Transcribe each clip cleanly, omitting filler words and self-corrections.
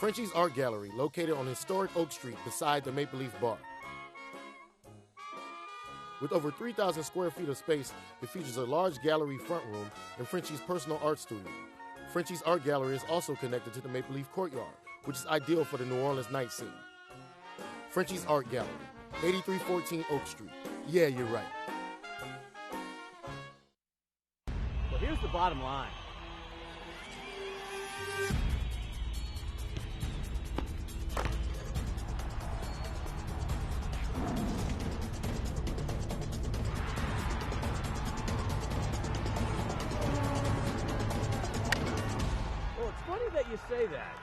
Frenchie's Art Gallery, located on historic Oak Street beside the Maple Leaf Bar. With over 3,000 square feet of space, it features a large gallery front room and Frenchie's personal art studio. Frenchie's Art Gallery is also connected to the Maple Leaf Courtyard, which is ideal for the New Orleans night scene. Frenchie's Art Gallery, 8314 Oak Street. Yeah, you're right. Well, here's the bottom line. Well, it's funny that you say that.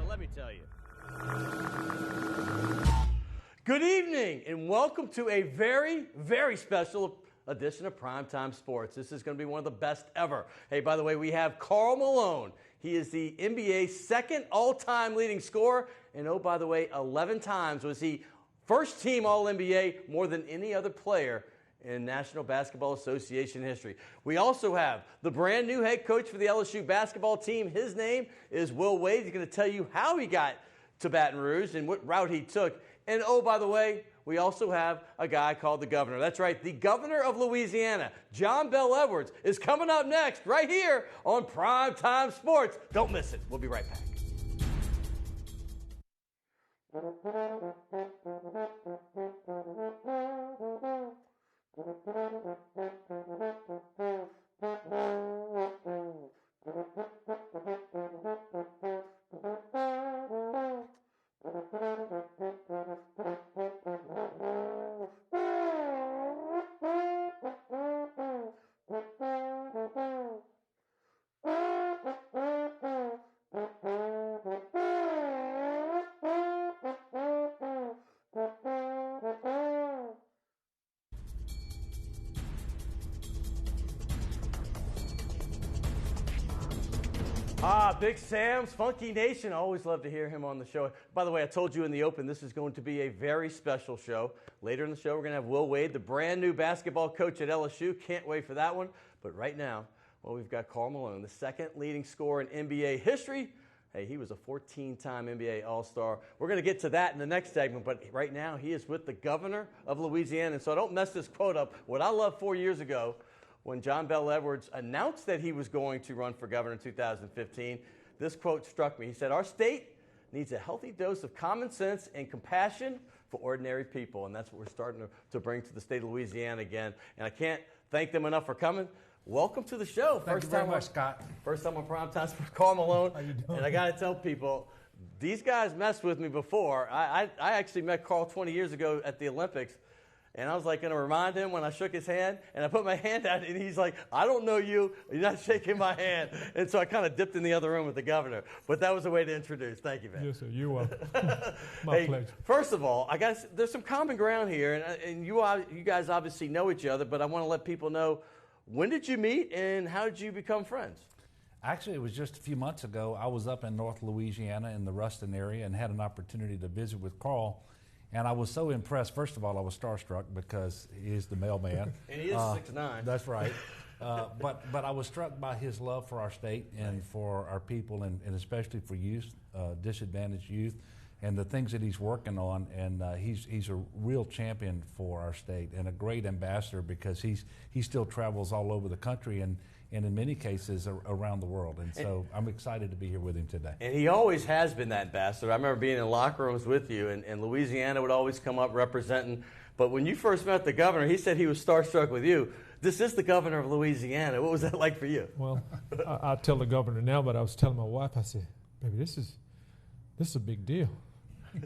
Let me tell you. Good evening and welcome to a very, very special edition of Primetime Sports. This is going to be one of the best ever. Hey, by the way, we have Karl Malone. He is the NBA's second all-time leading scorer. And oh, by the way, 11 times was he first team All-NBA, more than any other player in National Basketball Association history. We also have the brand new head coach for the LSU basketball team. His name is WLAE. He's going to tell you how he got to Baton Rouge and what route he took. And oh, by the way, we also have a guy called the governor. That's right, the governor of Louisiana, John Bel Edwards, is coming up next right here on Primetime Sports. Don't miss it. We'll be right back. Big Sam's Funky Nation. I always love to hear him on the show. By the way, I told you in the open this is going to be a very special show. Later in the show, we're going to have WLAE, the brand new basketball coach at LSU. Can't wait for that one. But right now, well, we've got Karl Malone, the second leading scorer in NBA history. Hey, he was a 14-time NBA All-Star. We're going to get to that in the next segment, but right now he is with the governor of Louisiana. And so I don't mess this quote up. What I loved 4 years ago, when John Bel Edwards announced that he was going to run for governor in 2015, this quote struck me. He said, "Our state needs a healthy dose of common sense and compassion for ordinary people." And that's what we're starting to bring to the state of Louisiana again. And I can't thank them enough for coming. Welcome to the show. Thank you very much, Scott. First time on Primetime for Karl Malone. How you doing? And I got to tell people, these guys messed with me before. I actually met Karl 20 years ago at the Olympics. And I was like going to remind him when I shook his hand, and I put my hand out, and he's like, "I don't know you. You're not shaking my hand." And so I kind of dipped in the other room with the governor. But that was a way to introduce. Thank you, man. Yes, sir. You're welcome. My pleasure. First of all, I guess there's some common ground here, and you guys obviously know each other, but I want to let people know, when did you meet, and how did you become friends? Actually, it was just a few months ago. I was up in North Louisiana in the Ruston area and had an opportunity to visit with Karl. And I was so impressed. First of all, I was starstruck because he is the mailman. And he is 6'9". That's right. But I was struck by his love for our state and for our people, and especially for youth, disadvantaged youth, and the things that he's working on. And he's a real champion for our state and a great ambassador, because he still travels all over the country and in many cases around the world. And so I'm excited to be here with him today. And he always has been that ambassador. I remember being in locker rooms with you, and Louisiana would always come up representing. But when you first met the governor, he said he was starstruck with you. This is the governor of Louisiana. What was that like for you? Well, I tell the governor now, but I was telling my wife, I said, "Baby, this is a big deal."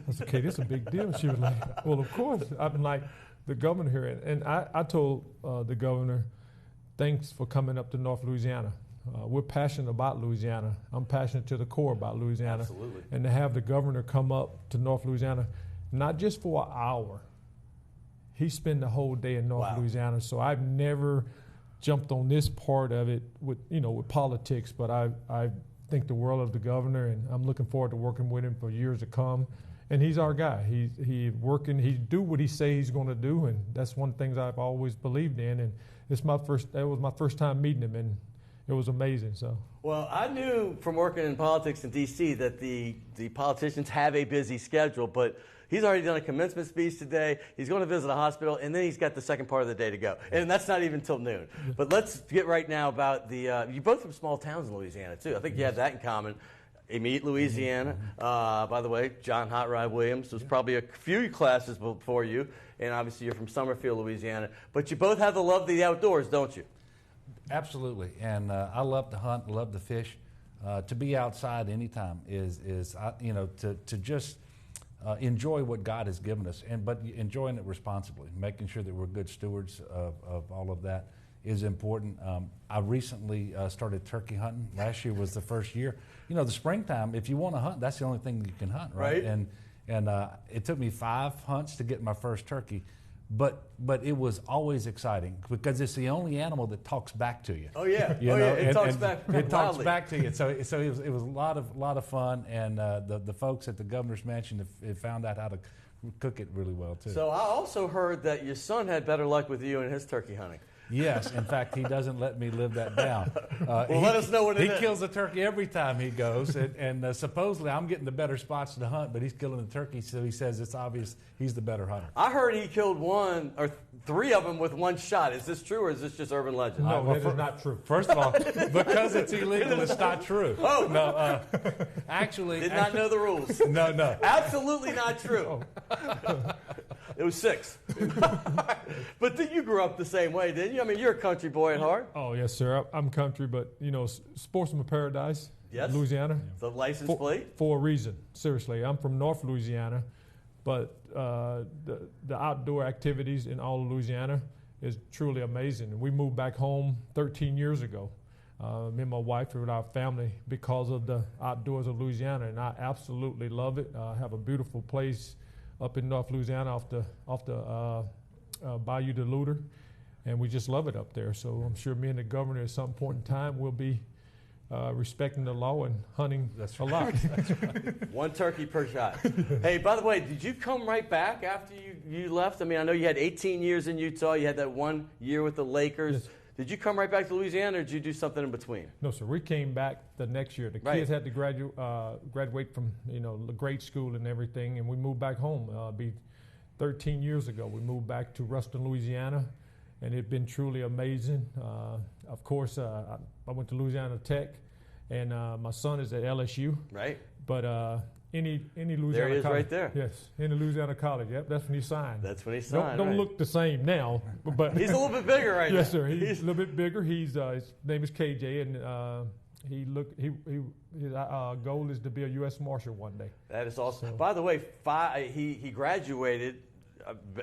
I said, "Okay, this is a big deal." She was like, "Well, of course." I'm like, the governor here. And I told the governor, "Thanks for coming up to North Louisiana. We're passionate about Louisiana. I'm passionate to the core about Louisiana." Absolutely. And to have the governor come up to North Louisiana, not just for an hour. He spent the whole day in North Louisiana. So I've never jumped on this part of it with politics, but I think the world of the governor, and I'm looking forward to working with him for years to come. And he's our guy. He working. He do what he say he's going to do, and that's one of the things I've always believed in. And that was my first time meeting him, and it was amazing. So. Well, I knew from working in politics in D.C. that the politicians have a busy schedule, but he's already done a commencement speech today. He's going to visit a hospital, and then he's got the second part of the day to go. And that's not even till noon. But let's get right now about you both from small towns in Louisiana, too. I think you have that in common. Amite, Louisiana. By the way, John Hot Rod Williams was probably a few classes before you, and obviously you're from Summerfield, Louisiana. But you both have the love of the outdoors, don't you? Absolutely, and I love to hunt, love to fish. To be outside anytime is to just enjoy what God has given us, but enjoying it responsibly, making sure that we're good stewards of all of that is important. I recently started turkey hunting. Last year was the first year. You know, the springtime, if you want to hunt, that's the only thing you can hunt, right? And it took me 5 hunts to get my first turkey. But it was always exciting because it's the only animal that talks back to you. Oh yeah, it talks back. It talks back to you. So it was a lot of fun, and the folks at the governor's mansion have found out how to cook it really well too. So I also heard that your son had better luck with you in his turkey hunting. Yes, in fact, he doesn't let me live that down. Let us know what it is. He kills a turkey every time he goes, and supposedly I'm getting the better spots to hunt, but he's killing the turkey, so he says it's obvious he's the better hunter. I heard he killed 1 or 3 of them with 1 shot. Is this true, or is this just urban legend? No, that is not true. First of all, because it's illegal, it's not true. Oh. No, actually. Did not know the rules. No. Absolutely not true. It was 6. But then you grew up the same way, didn't you? I mean, you're a country boy at heart. Oh, yes, sir. I'm country, but, sportsman paradise, yes. Louisiana. The license plate? For a reason, seriously. I'm from North Louisiana, but the outdoor activities in all of Louisiana is truly amazing. We moved back home 13 years ago. Me and my wife with our family because of the outdoors of Louisiana, and I absolutely love it. I have a beautiful place up in North Louisiana off the Bayou de Luder, and we just love it up there. So I'm sure me and the governor at some point in time will be respecting the law and hunting a lot. That's right. 1 turkey per shot. Hey, by the way, did you come right back after you left? I mean, I know you had 18 years in Utah. You had that 1 year with the Lakers. Yes. Did you come right back to Louisiana, or did you do something in between? No, sir. We came back the next year. The kids had to graduate from the grade school and everything, and we moved back home. Be 13 years ago. We moved back to Ruston, Louisiana, and it's been truly amazing. Of course, I went to Louisiana Tech, and my son is at LSU. Right. But any Louisiana there he is, college, right there. Yes, any Louisiana college. Yep, that's when he signed. That's when he signed. Don't right. look the same now, but he's a little bit bigger right now. Yes, sir. He's a little bit bigger. His name is KJ, and his goal is to be a U.S. Marshal one day. That is awesome. So, by the way, he graduated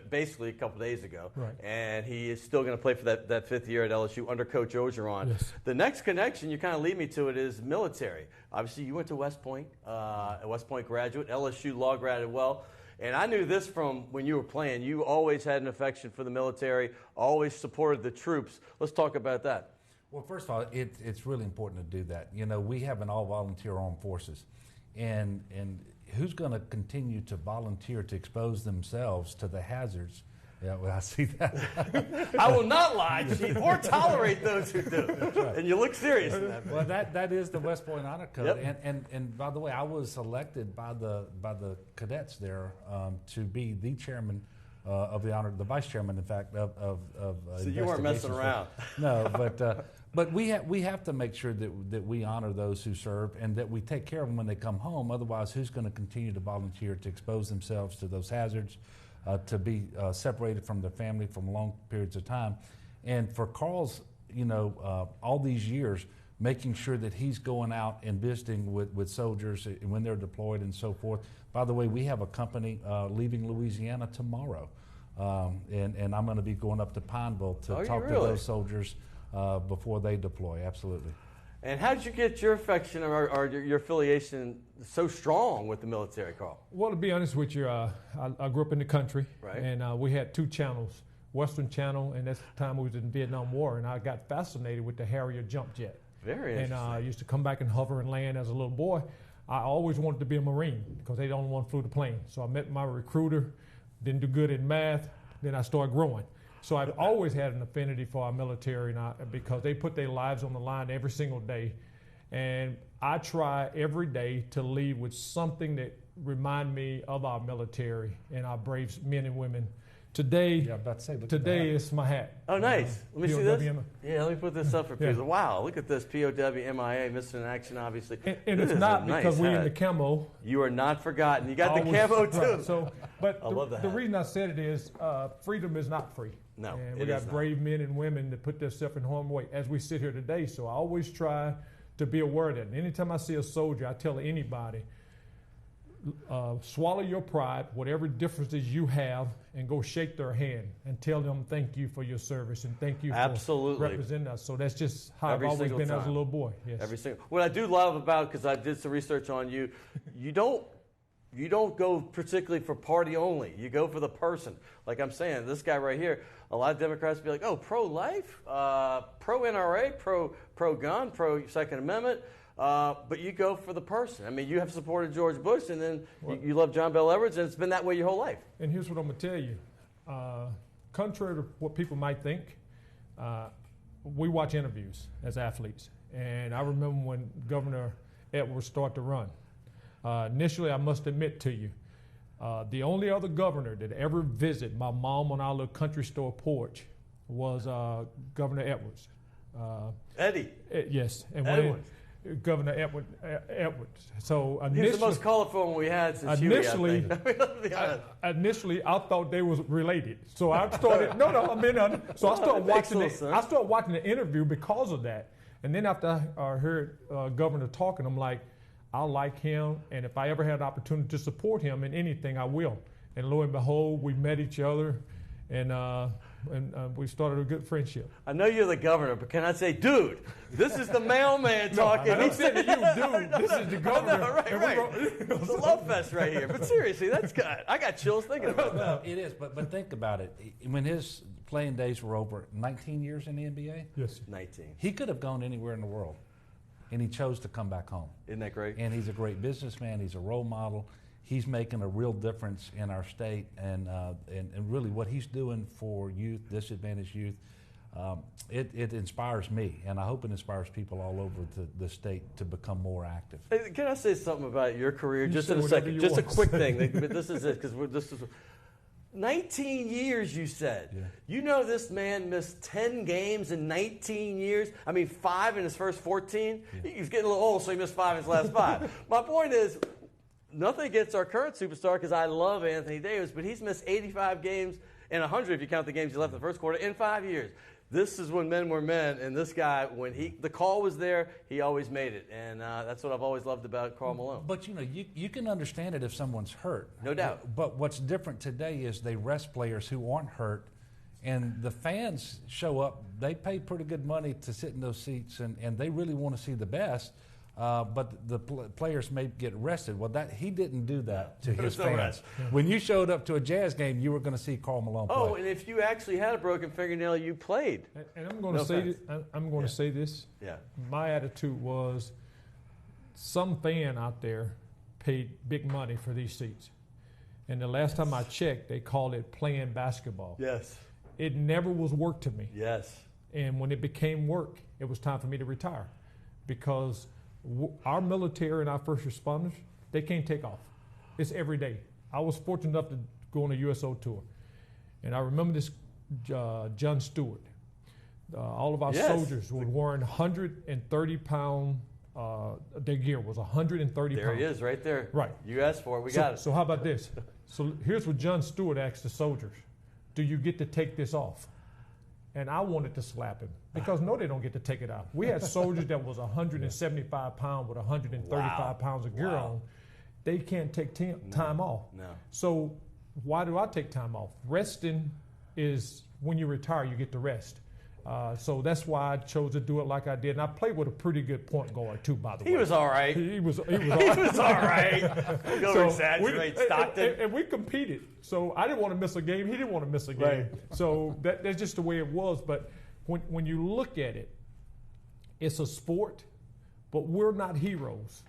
basically a couple days ago, right. And he is still going to play for that 5th year at LSU under Coach Ogeron. Yes. The next connection, you kind of lead me to it, is military. Obviously, you went to West Point, a West Point graduate, LSU law grad as well. And I knew this from when you were playing. You always had an affection for the military, always supported the troops. Let's talk about that. Well, first of all, it's really important to do that. We have an all-volunteer armed forces, and who's going to continue to volunteer to expose themselves to the hazards? Yeah, well, I see that. I will not lie, Chief, or tolerate those who do. Right. And you look serious in that. Well, that is the West Point Honor Code. Yep. And by the way, I was selected by the cadets there to be the chairman of the honor, the vice chairman, in fact, of so you weren't messing around. No, but we have to make sure that we honor those who serve and that we take care of them when they come home. Otherwise, who's going to continue to volunteer to expose themselves to those hazards, to be separated from their family for long periods of time? And for Karl's, all these years, making sure that he's going out and visiting with soldiers when they're deployed and so forth. By the way, we have a company leaving Louisiana tomorrow, and I'm going to be going up to Pineville to talk to those soldiers before they deploy. Absolutely. And how did you get your affection or your affiliation so strong with the military, Karl? Well, to be honest with you, I grew up in the country, right. And we had 2 channels, Western Channel, and that's the time we was in the Vietnam War, and I got fascinated with the Harrier jump jet. Very interesting. And I used to come back and hover and land as a little boy. I always wanted to be a Marine because they don't want to flew the plane. So I met my recruiter, didn't do good in math, then I started growing. So I've always had an affinity for our military because they put their lives on the line every single day. And I try every day to leave with something that remind me of our military and our brave men and women. Today, is my hat. Oh, nice. Let me see this. POW. Yeah, let me put this up for people. Wow, look at this. POW, MIA, missing in action, obviously. And it's not because we're in the camo. You are not forgotten. You got the camo, too. Right. So, but I love the reason I said it is freedom is not free. No, and we got brave men and women that put themselves in harm's way as we sit here today. So I always try to be aware of that. And anytime I see a soldier, I tell anybody, swallow your pride, whatever differences you have, and go shake their hand and tell them thank you for your service and thank you for representing us. So that's just how I've always been as a little boy. Yes. Every single. What I do love about, because I did some research on you, you don't go particularly for party only. You go for the person. Like I'm saying, this guy right here, a lot of Democrats be like, oh, pro-life, pro-NRA, pro-gun, pro-Second Amendment. But you go for the person. I mean, you have supported George Bush, and then you love John Bel Edwards, and it's been that way your whole life. And here's what I'm going to tell you. Contrary to what people might think, we watch interviews as athletes. And I remember when Governor Edwards started to run. Initially, I must admit to you, the only other governor that ever visited my mom on our little country store porch was Governor Edwards. Eddie. Yes. And Edwards. Governor Edwards. So initially, he's the most colorful one we had since initially, Huey, I think. Initially, I thought they was related. So I started. So I started watching it. I started watching the interview because of that. And then after I heard Governor talking, I'm like, I like him, and if I ever had an opportunity to support him in anything, I will. And lo and behold, we met each other, and we started a good friendship. I know you're the governor, but can I say, dude, this is the mailman talking. I said to you, dude, this is the governor. No, right. It's a love fest right here. But seriously, that's good. I got chills thinking about that. It is, but think about it. When his playing days were over, 19 years in the NBA? Yes. 19. He could have gone anywhere in the world, and he chose to come back home. Isn't that great? And he's a great businessman. He's a role model. He's making a real difference in our state, and really what he's doing for youth, disadvantaged youth, it inspires me, and I hope it inspires people all over the state to become more active. Hey, can I say something about your career just in a second? Just a quick thing. This is it, because this is 19 years, you said. Yeah. You know this man missed 10 games in 19 years? I mean, 5 in his first 14? Yeah. He's getting a little old, so he missed 5 in his last 5. My point is, nothing against our current superstar, because I love Anthony Davis, but he's missed 85 games and 100 if you count the games he left in the first quarter in 5 years. This is when men were men, and this guy, when the call was there, he always made it, and that's what I've always loved about Karl Malone. But you can understand it if someone's hurt, no doubt. But what's different today is they rest players who aren't hurt, and the fans show up. They pay pretty good money to sit in those seats, and they really want to see the best. But the players may get rested. Well, he didn't do that to his fans. When you showed up to a Jazz game, you were going to see Karl Malone play. Oh, and if you actually had a broken fingernail, you played. And I'm going to say this. I'm going to say this. Yeah. My attitude was, some fan out there paid big money for these seats, and the last time I checked, they called it playing basketball. Yes. It never was work to me. Yes. And when it became work, it was time for me to retire, because our military and our first responders, they can't take off. It's every day. I was fortunate enough to go on a USO tour, and I remember this John Stewart. All of our soldiers were wearing 130-pound, their gear was 130 pounds. There he is, right there. Right. You asked for it, we got it. So how about this? So here's what John Stewart asked the soldiers. Do you get to take this off? And I wanted to slap him, because no, they don't get to take it out. We had soldiers that was 175 pounds with 135 pounds of gear on. They can't take time off. No. So why do I take time off? Resting is when you retire, you get to rest. So that's why I chose to do it like I did. And I played with a pretty good point guard, too, by the way. He was all right. He was all right. He was all right. Go exaggerate, Stockton. And we competed. So I didn't want to miss a game. He didn't want to miss a game. Right. So that's just the way it was. But when you look at it, it's a sport, but we're not heroes.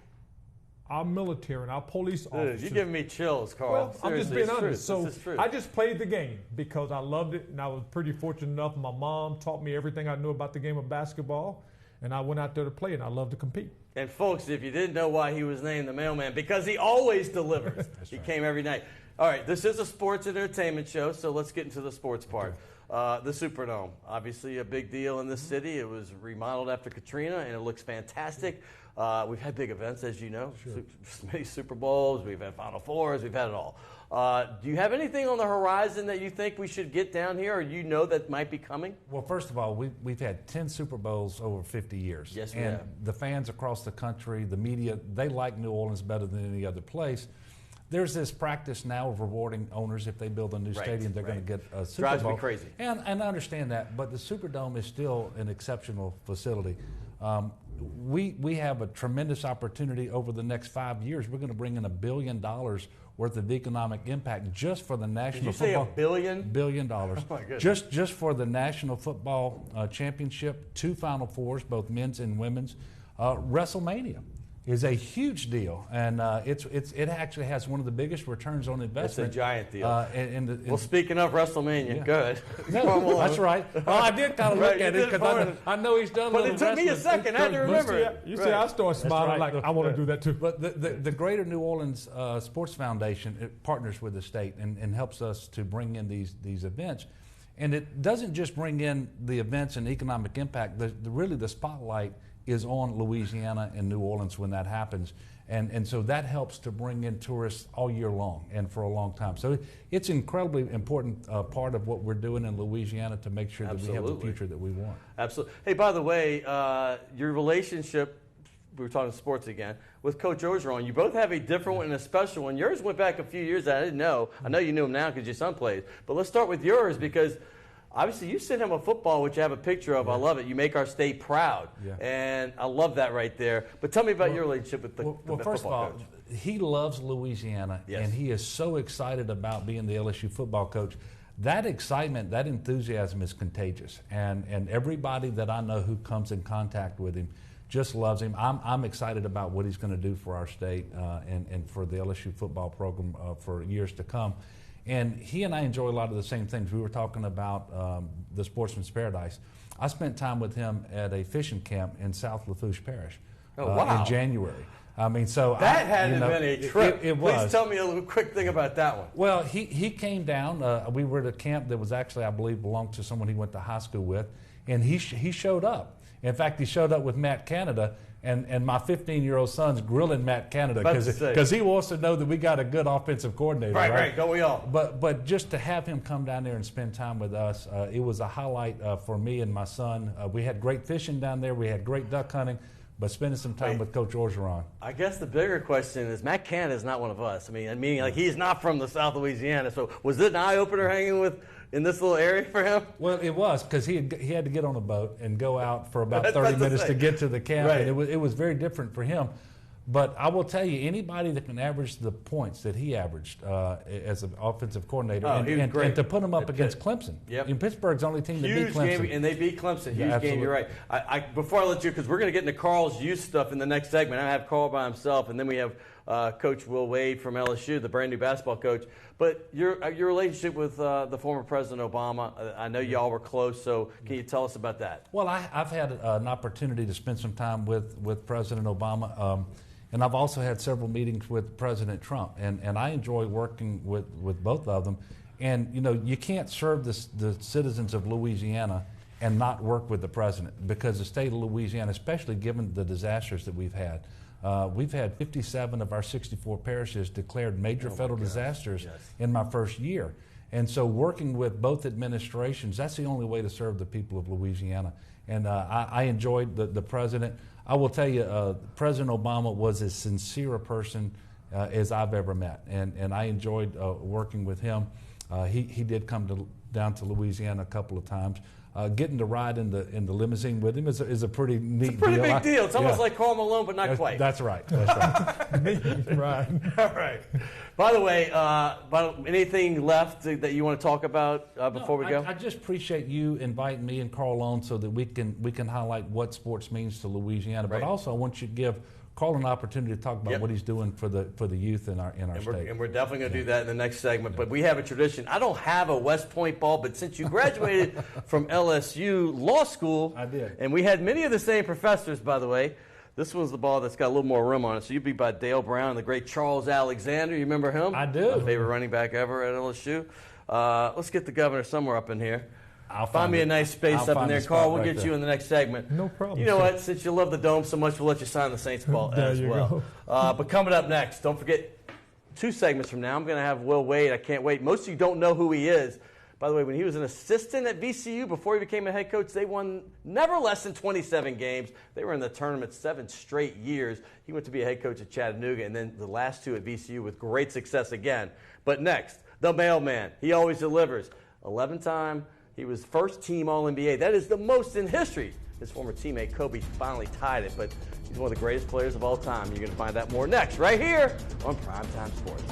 our military and our police officers. You're giving me chills, Carl. Well, I'm just being honest. So I I just played the game because I loved it, and I was pretty fortunate enough. My mom taught me everything I knew about the game of basketball, and I went out there to play, and I love to compete. And folks, if you didn't know why he was named the mailman, because he always delivers. He came every night. All right, this is a sports and entertainment show, so let's get into the sports part. The Superdome, obviously a big deal in this city. It was remodeled after Katrina, and it looks fantastic. We've had big events, as you know, many Super Bowls, we've had Final Fours, we've had it all. Do you have anything on the horizon that you think we should get down here, or you know that might be coming? Well, first of all, we've had 10 Super Bowls over 50 years. Yes, we and have. The fans across the country, the media, they like New Orleans better than any other place. There's this practice now of rewarding owners if they build a new stadium, they're going to get a Super Bowl. Drives me crazy. And I understand that, but the Superdome is still an exceptional facility. We have a tremendous opportunity over the next 5 years. We're going to bring in $1 billion worth of economic impact just for the national football. Did you say $1 billion? $1 billion. Oh my goodness. Just for the National Football Championship, 2 Final Fours, both men's and women's. WrestleMania is a huge deal, and it actually has one of the biggest returns on investment. It's a giant deal. Well, speaking of WrestleMania, good. No, that's right. Well, I did kind of look at it because I know he's done. But it took me a second. I had to remember it. You see, I started smiling like I want to do that too. But the Greater New Orleans Sports Foundation, it partners with the state and helps us to bring in these events. And it doesn't just bring in the events and economic impact. Really, the spotlight is on Louisiana and New Orleans when that happens. And so that helps to bring in tourists all year long and for a long time. So it's an incredibly important part of what we're doing in Louisiana to make sure that we have the future that we want. Absolutely. Hey, by the way, your relationship, we were talking sports again, with Coach Orgeron, you both have a different one and a special one. Yours went back a few years that I didn't know. I know you knew him now because your son plays. But let's start with yours because obviously you sent him a football, which you have a picture of. Yeah. I love it. You make our state proud. Yeah. And I love that right there. But tell me about your relationship with the football coach. First of all, he loves Louisiana, and he is so excited about being the LSU football coach. That excitement, that enthusiasm is contagious. And everybody that I know who comes in contact with him just loves him. I'm excited about what he's going to do for our state and for the LSU football program for years to come. And he and I enjoy a lot of the same things. We were talking about the Sportsman's Paradise. I spent time with him at a fishing camp in South Lafourche Parish in January. I mean, so that hadn't been a trip. It was. Please tell me a little quick thing about that one. Well, he came down. We were at a camp that was actually, I believe, belonged to someone he went to high school with, and he showed up. In fact, he showed up with Matt Canada, and my 15-year-old son's grilling Matt Canada because he wants to know that we got a good offensive coordinator. Right, don't we all? But just to have him come down there and spend time with us, it was a highlight for me and my son. We had great fishing down there. We had great duck hunting. But spending some time with Coach Orgeron. I guess the bigger question is Matt Canada is not one of us. I mean, like he's not from the South Louisiana. So was it an eye-opener hanging in this little area for him? Well, it was because he had to get on a boat and go out for about 30 minutes to get to the camp. Right. And it was very different for him. But I will tell you, anybody that can average the points that he averaged as an offensive coordinator, and to put him up against Clemson. Yep. In Pittsburgh's only team that beat Clemson. Game, and they beat Clemson. Huge game, you're right. Before I let you, because we're going to get into Karl's youth stuff in the next segment. I have Karl by himself, and then we have Coach Will Wade from LSU, the brand new basketball coach. But your relationship with the former President Obama, I know y'all were close, so can you tell us about that? Well, I've had an opportunity to spend some time with President Obama. And I've also had several meetings with President Trump, and I enjoy working with both of them. And, you know, you can't serve the citizens of Louisiana and not work with the president because the state of Louisiana, especially given the disasters that we've had 57 of our 64 parishes declared major federal disasters in my first year. And so working with both administrations, that's the only way to serve the people of Louisiana. And I enjoyed the president. I will tell you, President Obama was as sincere a person as I've ever met, and I enjoyed working with him. He did come down to Louisiana a couple of times. Getting to ride in the limousine with him is a pretty neat deal. It's a pretty big deal. It's almost like Karl Malone, but not quite. That's right. That's right. Right. All right. By the way, anything left that you want to talk about before we go? I just appreciate you inviting me and Karl on so that we can highlight what sports means to Louisiana. But also, I want you to give Carl an opportunity to talk about what he's doing for the youth in our state. And we're definitely going to do that in the next segment. But we have a tradition. I don't have a West Point ball, but since you graduated from LSU Law School, I did. And we had many of the same professors, by the way. This one's the ball that's got a little more rim on it. So you'd be by Dale Brown and the great Charles Alexander. You remember him? I do. My favorite running back ever at LSU. Let's get the governor somewhere up in here. I'll Find me a nice space up in there. Carl, we'll get you in the next segment. No problem. You know what? Since you love the Dome so much, we'll let you sign the Saints ball as well. But coming up next, don't forget, 2 segments from now, I'm going to have Will Wade. I can't wait. Most of you don't know who he is. By the way, when he was an assistant at VCU, before he became a head coach, they won never less than 27 games. They were in the tournament 7 straight years. He went to be a head coach at Chattanooga, and then the last 2 at VCU with great success again. But next, the mailman. He always delivers. 11-time. He was first team All-NBA. That is the most in history. His former teammate Kobe finally tied it, but he's one of the greatest players of all time. You're going to find out more next, right here on Primetime Sports.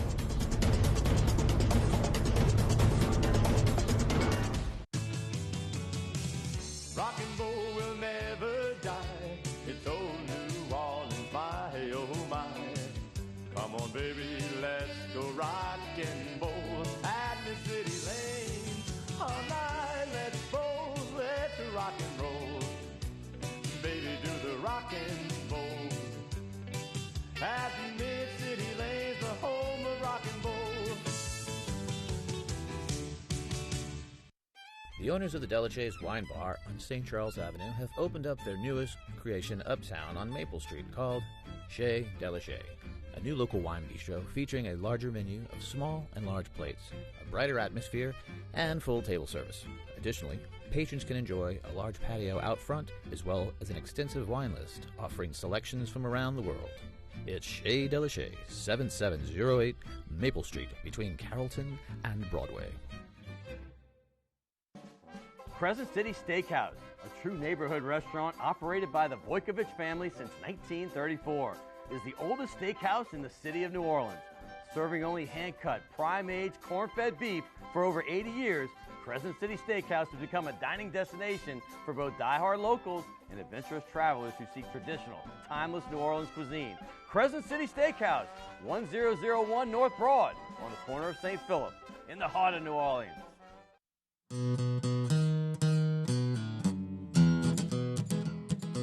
Rock and roll will never die. It's old New Orleans, my, oh my. Come on, baby, let's go rock and roll at the city lane. All night, let's roll, let's rock and roll. Baby, do the rock and roll. At Mid-City Lane's the home of rock and roll. The owners of the Delachey's Wine Bar on St. Charles Avenue have opened up their newest creation uptown on Maple Street called Chez Delachet, a new local wine bistro featuring a larger menu of small and large plates, a brighter atmosphere, and full table service. Additionally, patrons can enjoy a large patio out front as well as an extensive wine list offering selections from around the world. It's Chez Delachet, 7708 Maple Street between Carrollton and Broadway. Crescent City Steakhouse, a true neighborhood restaurant operated by the Vojkovic family since 1934, is the oldest steakhouse in the city of New Orleans. Serving only hand-cut, prime-aged, corn-fed beef for over 80 years, Crescent City Steakhouse has become a dining destination for both die-hard locals and adventurous travelers who seek traditional, timeless New Orleans cuisine. Crescent City Steakhouse, 1001 North Broad, on the corner of St. Philip, in the heart of New Orleans.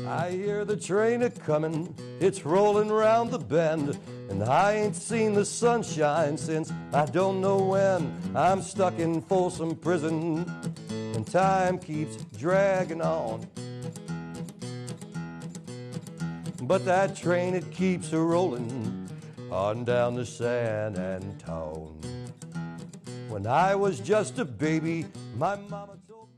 I hear the train a-comin', it's rolling round the bend, and I ain't seen the sunshine since I don't know when. I'm stuck in Folsom Prison, and time keeps dragging on. But that train, it keeps a-rollin' on down to San Antone. When I was just a baby, my mama told me.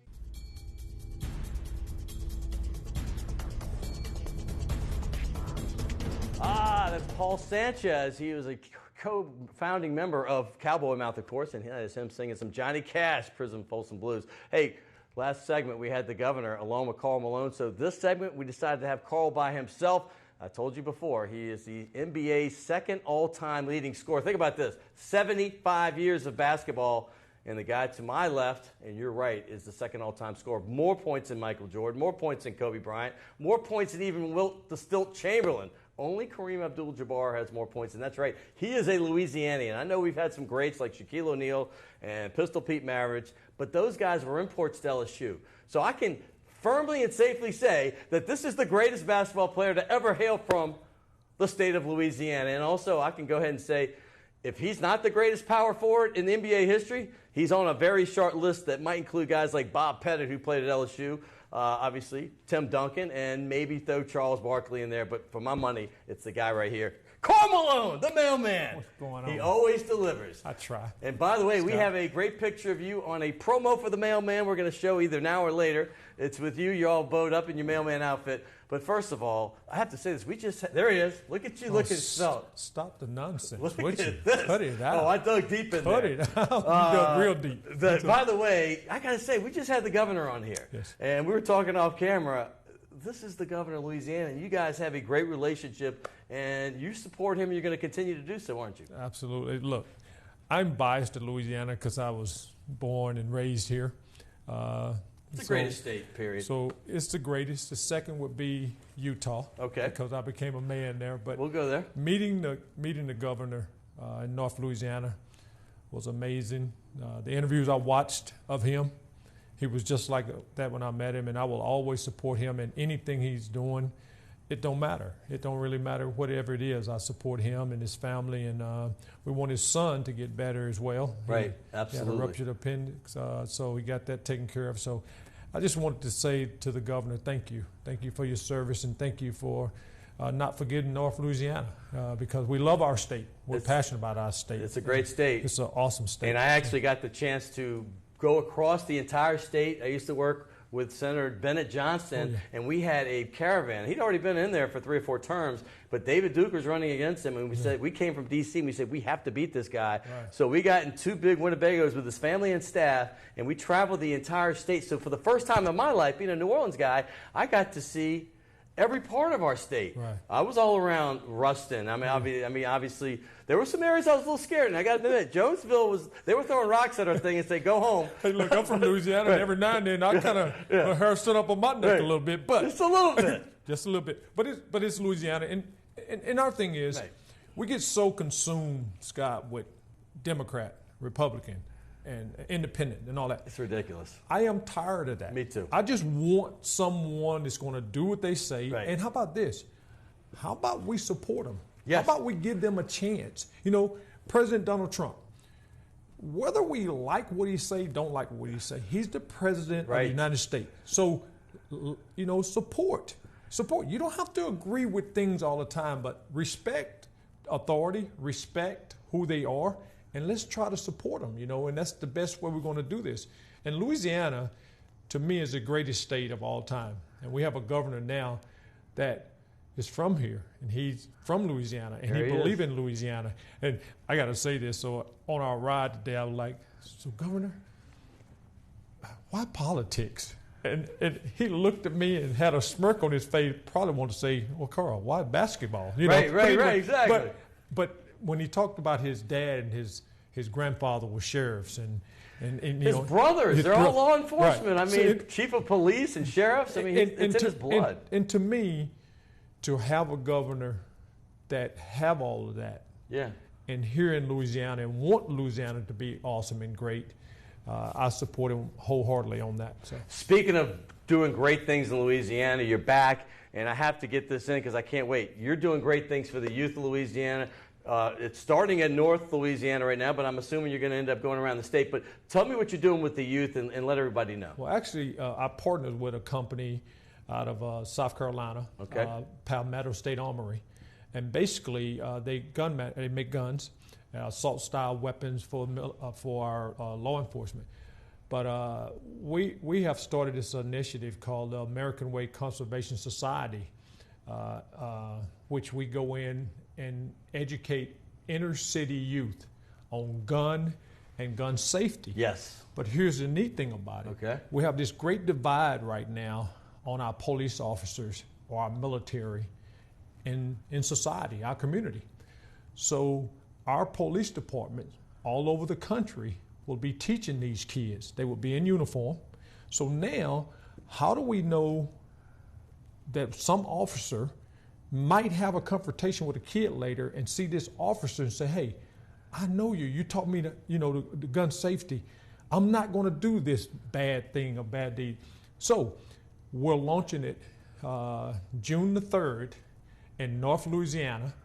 That's Paul Sanchez. He was a co-founding member of Cowboy Mouth, of course, and that is him singing some Johnny Cash, Prison Folsom Blues. Hey, last segment we had the governor along with Karl Malone, so this segment we decided to have Karl by himself. I told you before, he is the NBA's second all-time leading scorer. Think about this, 75 years of basketball, and the guy to my left, and you're right, is the second all-time scorer. More points than Michael Jordan, more points than Kobe Bryant, more points than even Wilt the Stilt Chamberlain. Only Kareem Abdul-Jabbar has more points, and that's right. He is a Louisianian. I know we've had some greats like Shaquille O'Neal and Pistol Pete Maravich, but those guys were imports to LSU. So I can firmly and safely say that this is the greatest basketball player to ever hail from the state of Louisiana. And also, I can go ahead and say, if he's not the greatest power forward in NBA history, he's on a very short list that might include guys like Bob Pettit, who played at LSU, obviously, Tim Duncan, and maybe throw Charles Barkley in there. But for my money, it's the guy right here, Karl Malone, the mailman. What's going on? He always delivers. I try. And by the way, we have a great picture of you on a promo for the mailman we're going to show either now or later. It's with you. You're all bowed up in your mailman outfit. But first of all, I have to say this. There he is. Look at you looking svelte. Stop the nonsense. Look Would at you? this. Cut it out. Oh, I dug deep in Cut there. it out. You dug real deep. By the way, I got to say, we just had the governor on here. Yes. And we were talking off camera. This is the governor of Louisiana, and you guys have a great relationship, and you support him, and you're going to continue to do so, aren't you? Absolutely. Look, I'm biased to Louisiana because I was born and raised here. It's the greatest state, period. So it's the greatest. The second would be Utah. Okay. Because I became a man there. But we'll go there. Meeting the governor in North Louisiana was amazing. The interviews I watched of him, he was just like that when I met him, and I will always support him in anything he's doing. It don't matter. It don't really matter whatever it is. I support him and his family, and we want his son to get better as well. Right, absolutely. He had a ruptured appendix, so he got that taken care of. So I just wanted to say to the governor, thank you. Thank you for your service, and thank you for not forgetting North Louisiana, because we love our state. We're passionate about our state. It's a great state. It's an awesome state. And I actually got the chance to go across the entire state. I used to work with Senator Bennett Johnston, and we had a caravan. He'd already been in there for 3 or 4 terms, but David Duke was running against him, and we said, we came from D.C., and we said, we have to beat this guy. Right. So we got in 2 big Winnebagos with his family and staff, and we traveled the entire state. So for the first time in my life, being a New Orleans guy, I got to see every part of our state. Right. I was all around Ruston. I mean, obviously, there were some areas I was a little scared, and I got to admit, Jonesville they were throwing rocks at our thing and say, go home. Hey, look, I'm from Louisiana, and every now and then I kind of my hair stood up on my neck a little bit, but just a little bit, just a little bit. But it's Louisiana, and our thing is, we get so consumed, Scott, with Democrat, Republican, and independent and all that. It's ridiculous. I am tired of that. Me too. I just want someone that's going to do what they say. Right. And how about this? How about we support them? Yes. How about we give them a chance? You know, President Donald Trump, whether we like what he say, don't like what he say, he's the president of the United States. So, you know, support. You don't have to agree with things all the time, but respect authority, respect who they are, and let's try to support them, you know, and that's the best way we're going to do this. And Louisiana, to me, is the greatest state of all time. And we have a governor now that is from here, and he's from Louisiana, and he believes in Louisiana. And I got to say this, so on our ride today, I was like, so Governor, why politics? And he looked at me and had a smirk on his face, probably wanted to say, well, Karl, why basketball? You know? Right, exactly. But when he talked about his dad and his grandfather was sheriffs and his brothers, they're all law enforcement. Right. I mean, chief of police and sheriffs. I mean, it's in his blood. And to me, to have a governor that have all of that, and here in Louisiana and want Louisiana to be awesome and great, I support him wholeheartely on that. So. Speaking of doing great things in Louisiana, you're back, and I have to get this in because I can't wait. You're doing great things for the youth of Louisiana. It's starting in North Louisiana right now, but I'm assuming you're going to end up going around the state. But tell me what you're doing with the youth and let everybody know. Well, actually, I partnered with a company out of South Carolina, Palmetto State Armory. And basically, they make guns, assault-style weapons for our law enforcement. But we have started this initiative called the American Way Conservation Society, which we go in and educate inner-city youth on gun and gun safety. Yes. But here's the neat thing about it. Okay. We have this great divide right now on our police officers or our military in society, our community. So our police department all over the country will be teaching these kids. They will be in uniform. So now, how do we know that some officer might have a confrontation with a kid later and see this officer and say, hey, I know you. You taught me the gun safety. I'm not going to do this bad thing or bad deed. So we're launching it June the 3rd in North Louisiana,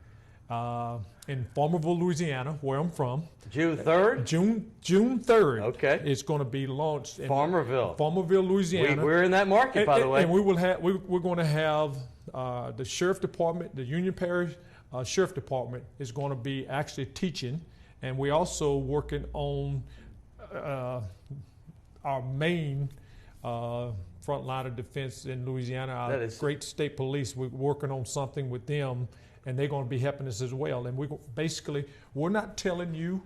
in Farmerville, Louisiana, where I'm from. June 3rd? June 3rd. Okay. It's going to be launched in Farmerville, Louisiana. We're in that market, by the way. And we're going to have the sheriff department, the Union Parish Sheriff Department is going to be actually teaching, and we're also working on our main front line of defense in Louisiana, our great state police. We're working on something with them, and they're going to be helping us as well. And we're not telling you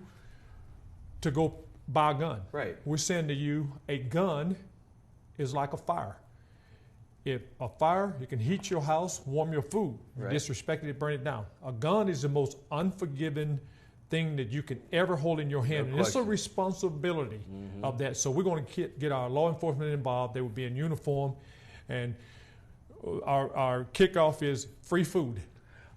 to go buy a gun. Right. We're saying to you, a gun is like a fire. If a fire, you can heat your house, warm your food. Right. Disrespect it, burn it down. A gun is the most unforgiving thing that you can ever hold in your hand. No And it's a question. responsibility of that. So we're going to get our law enforcement involved. They will be in uniform. And our kickoff is free food.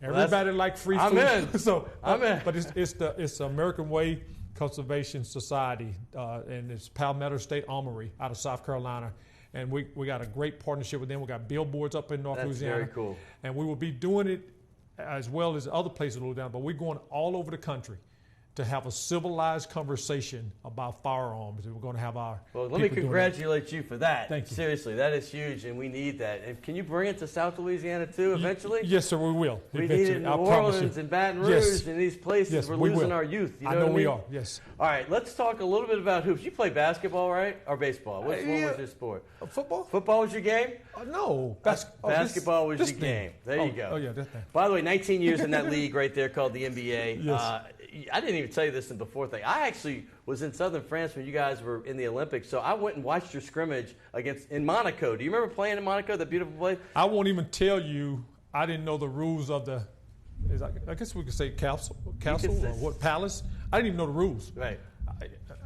Everybody like free food. I'm in. So I'm in. But it's the American Way Conservation Society, and it's Palmetto State Armory out of South Carolina. And we got a great partnership with them. We got billboards up in North That's Louisiana. very cool. And we will be doing it as well as other places in Louisiana, but we're going all over the country to have a civilized conversation about firearms. And we're going to have our Well, let me people doing congratulate you for that. Thank you. Seriously, that is huge, and we need that. And can you bring it to South Louisiana too eventually? Yes, sir, we will. We need Eventually, it in New I promise Orleans you. and Baton Rouge Yes. and these places. Yes, We're we losing will. our youth. You know I know what I we mean? are, yes. All right, let's talk a little bit about hoops. You play basketball, right? Or baseball? Which one was your sport? Football? Football was your game? No. Basketball was this your thing. game. There you go. Oh, yeah, that thing. By the way, 19 years in that league right there called the NBA. Yes. I didn't even tell you this in before thing. I actually was in southern France when you guys were in the Olympics, so I went and watched your scrimmage in Monaco. Do you remember playing in Monaco, that beautiful place? I won't even tell you. I didn't know the rules of the. I guess we could say castle or what palace. I didn't even know the rules. Right.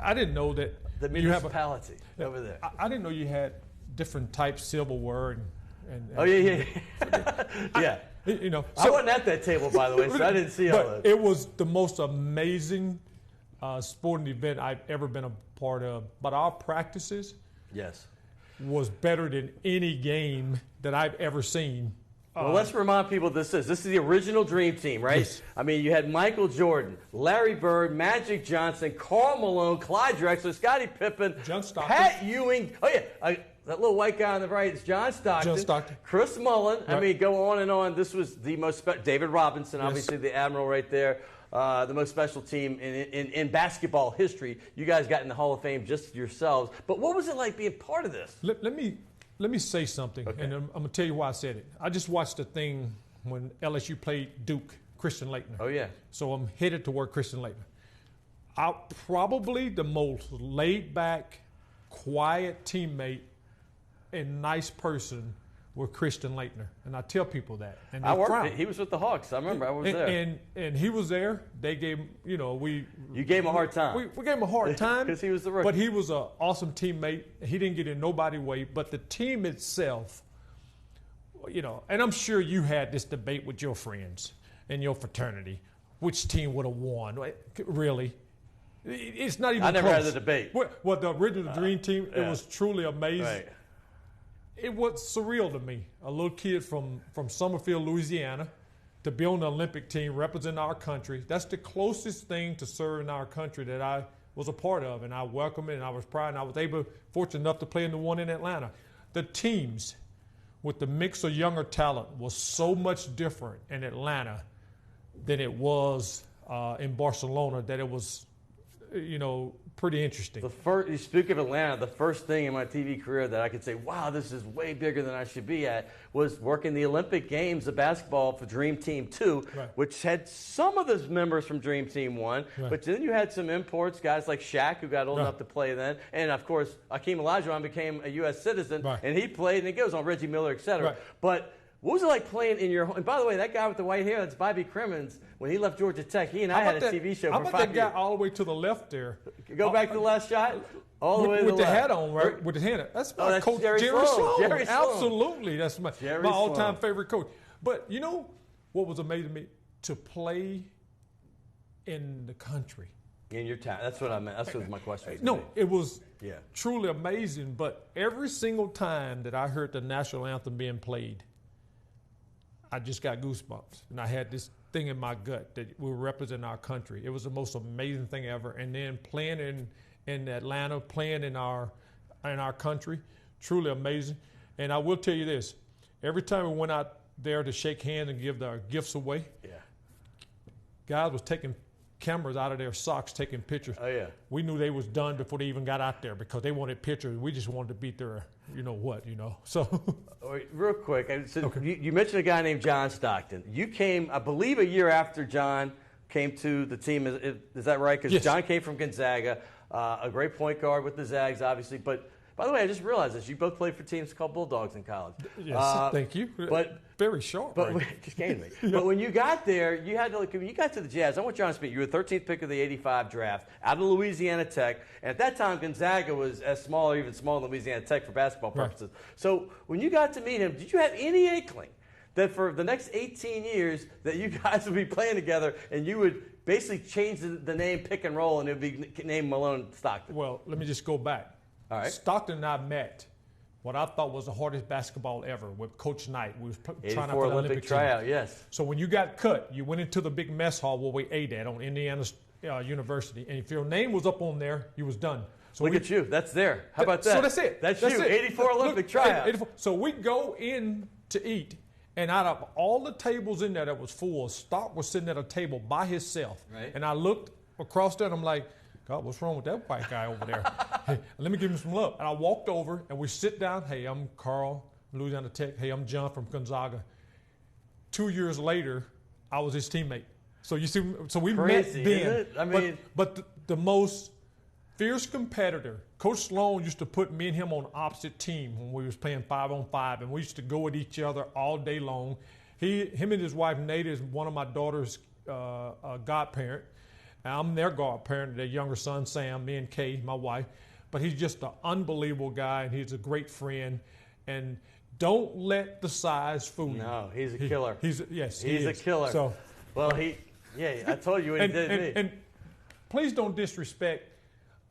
I didn't know that The you have municipality over there. I didn't know you had different types of silverware and Oh, yeah. Yeah. you know. I wasn't at that table, by the way, so I didn't see all But that. it was the most amazing sporting event I've ever been a part of. But our practices Yes. was better than any game that I've ever seen. Well, let's remind people this is the original Dream Team, right? Yes. I mean, you had Michael Jordan, Larry Bird, Magic Johnson, Karl Malone, Clyde Drexler, Scottie Pippen, John Stockton. Pat Ewing. Oh, yeah. That little white guy on the right is John Stockton. John Stockton. Chris Mullen. I Right. mean, go on and on. This was the most David Robinson, obviously the Admiral right there. The most special team in basketball history. You guys got in the Hall of Fame just yourselves. But what was it like being part of this? Let me say something, Okay. and I'm going to tell you why I said it. I just watched the thing when LSU played Duke, Christian Laettner. Oh, yeah. So I'm headed toward Christian Laettner. Probably the most laid-back, quiet teammate and nice person with Christian Laettner. And I tell people that. And they frown. He was with the Hawks. I remember. I was there. And he was there. They gave him, You gave him a hard time. we gave him a hard time. 'Cause he was the rookie. But he was an awesome teammate. He didn't get in nobody's way. But the team itself, and I'm sure you had this debate with your friends in your fraternity. Which team would have won? Really? It's not even I never had close. the debate. Well, the original Dream Team, yeah. it was truly amazing. Right. It was surreal to me. A little kid from Summerfield, Louisiana, to be on the Olympic team representing our country. That's the closest thing to serving our country that I was a part of, and I welcome it, and I was proud, and I was fortunate enough to play in the one in Atlanta. The teams with the mix of younger talent was so much different in Atlanta than it was in Barcelona, that it was, pretty interesting. You speak of Atlanta, the first thing in my TV career that I could say, wow, this is way bigger than I should be at, was working the Olympic Games of basketball for Dream Team 2, Right. which had some of the members from Dream Team 1, Right. but then you had some imports, guys like Shaq, who got old Right. enough to play then, and of course, Akeem Olajuwon became a U.S. citizen, Right. and he played, and it goes on, Reggie Miller, et cetera. Right. But what was it like playing in your home? And by the way, that guy with the white hair, that's Bobby Crimmins. When he left Georgia Tech, he and I had a TV show How for about 5 that years. guy all the way to the left there? Go back to the last shot. All the way to with the the left. hat on, right? With his hand. That's my that's coach, Jerry Jerry Sloan. Sloan. Jerry Sloan. Absolutely, that's my Jerry all-time Sloan. favorite coach. But you know what was amazing to me? To play in the country. In your town. That's what I meant. That's what my question was. No, it was Yeah. truly amazing. But every single time that I heard the national anthem being played, I just got goosebumps, and I had this thing in my gut that we represent our country. It was the most amazing thing ever. And then playing in Atlanta, playing in our country, truly amazing. And I will tell you this: every time we went out there to shake hands and give our gifts away, Yeah. guys was taking cameras out of their socks, taking pictures. Oh, yeah. We knew they was done before they even got out there because they wanted pictures. We just wanted to beat their, So. All right, real quick, so Okay. you mentioned a guy named John Stockton. You came, I believe, a year after John came to the team. Is that right? Because Yes. John came from Gonzaga, a great point guard with the Zags, obviously. But By the way, I just realized this. You both played for teams called Bulldogs in college. Yes, thank you. But very short. But right? just came to me. Yeah. But when you got there, you had to look. When you got to the Jazz, I want you to speak. You were the 13th pick of the '85 draft out of Louisiana Tech, and at that time, Gonzaga was as small or even smaller than Louisiana Tech for basketball purposes. Right. So when you got to meet him, did you have any inkling that for the next 18 years that you guys would be playing together and you would basically change the name pick and roll and it would be named Malone Stockton? Well, let me just go back. All right. Stockton and I met what I thought was the hardest basketball ever with Coach Knight. We was trying out for the Olympic tryout, team. yes. So when you got cut, you went into the big mess hall where we ate at on Indiana University. And if your name was up on there, you was done. So Look at you. That's there. How about that? So that's it. That's you. It. 84 Olympic tryout. 84. So we go in to eat. And out of all the tables in there that was full, Stock was sitting at a table by himself. Right. And I looked across there and I'm like, God, what's wrong with that white guy over there? Hey, let me give him some love. And I walked over and we sit down. Hey, I'm Karl, Louisiana Tech. Hey, I'm John from Gonzaga. 2 years later, I was his teammate. So you see, so we Crazy, met then. isn't it? I mean, but the most fierce competitor, Coach Sloan used to put me and him on opposite team when we was playing 5-on-5, and we used to go at each other all day long. Him and his wife, Nate, is one of my daughter's godparent. I'm their godparent, their younger son, Sam, me and Kay, my wife. But he's just an unbelievable guy, and he's a great friend. And don't let the size fool you. No, he's a killer. He's a killer. So, well, I told you what he did to me. And please don't disrespect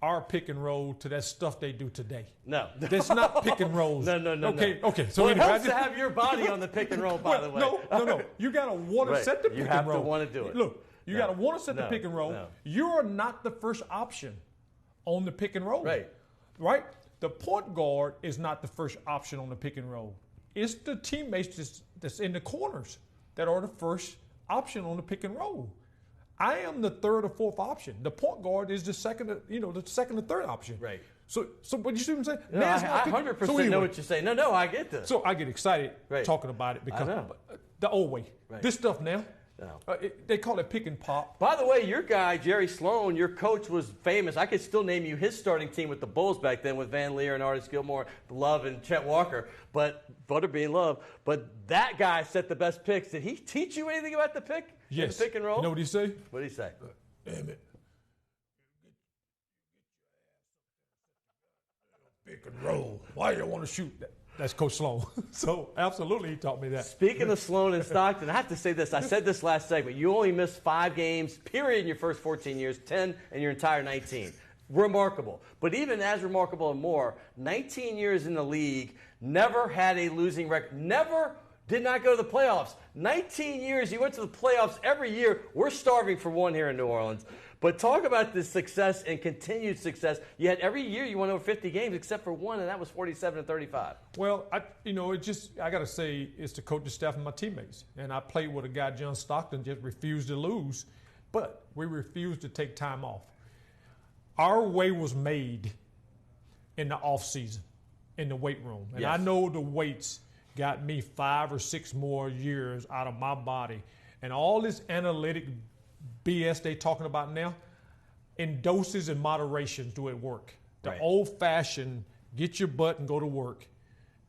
our pick and roll to that stuff they do today. No. That's not pick and rolls. No. Okay. So well, anyway, it helps to have your body on the pick and roll, by the way. No. You got to want to set the pick and roll. You have to want to do it. Look, you got to want to set the pick and roll. No. You are not the first option on the pick and roll. Right. The point guard is not the first option on the pick and roll. It's the teammates that's in the corners that are the first option on the pick and roll. I am the third or fourth option. The point guard is the second or third option. Right. So what you see what I'm saying? No, I 100% know what you're saying. No, I get this. So I get excited talking about it because the old way. Right. This stuff now, No. They call it pick and pop. By the way, your guy, Jerry Sloan, your coach was famous. I could still name you his starting team with the Bulls back then with Van Leer and Artis Gilmore, Love, and Chet Walker. But Butterbean Love. But that guy set the best picks. Did he teach you anything about the pick? Yes. The pick and roll? You know what he say? What did he say? Damn it. Pick and roll. Why do you want to shoot that? That's Coach Sloan. So, absolutely, he taught me that. Speaking of Sloan and Stockton, I have to say this. I said this last segment. You only missed 5 games, period, in your first 14 years, 10 in your entire 19. Remarkable. But even as remarkable and more, 19 years in the league, never had a losing record, never did not go to the playoffs. 19 years, you went to the playoffs every year. We're starving for one here in New Orleans. But talk about this success and continued success. You had every year you won over 50 games except for one, and that was 47-35. Well, I got to say it's the coaching staff and my teammates. And I played with a guy, John Stockton, just refused to lose. But we refused to take time off. Our way was made in the off season, in the weight room. And I know the weights got me 5 or 6 more years out of my body. And all this analytic BS they talking about now, in doses and moderations do it work. The old-fashioned get your butt and go to work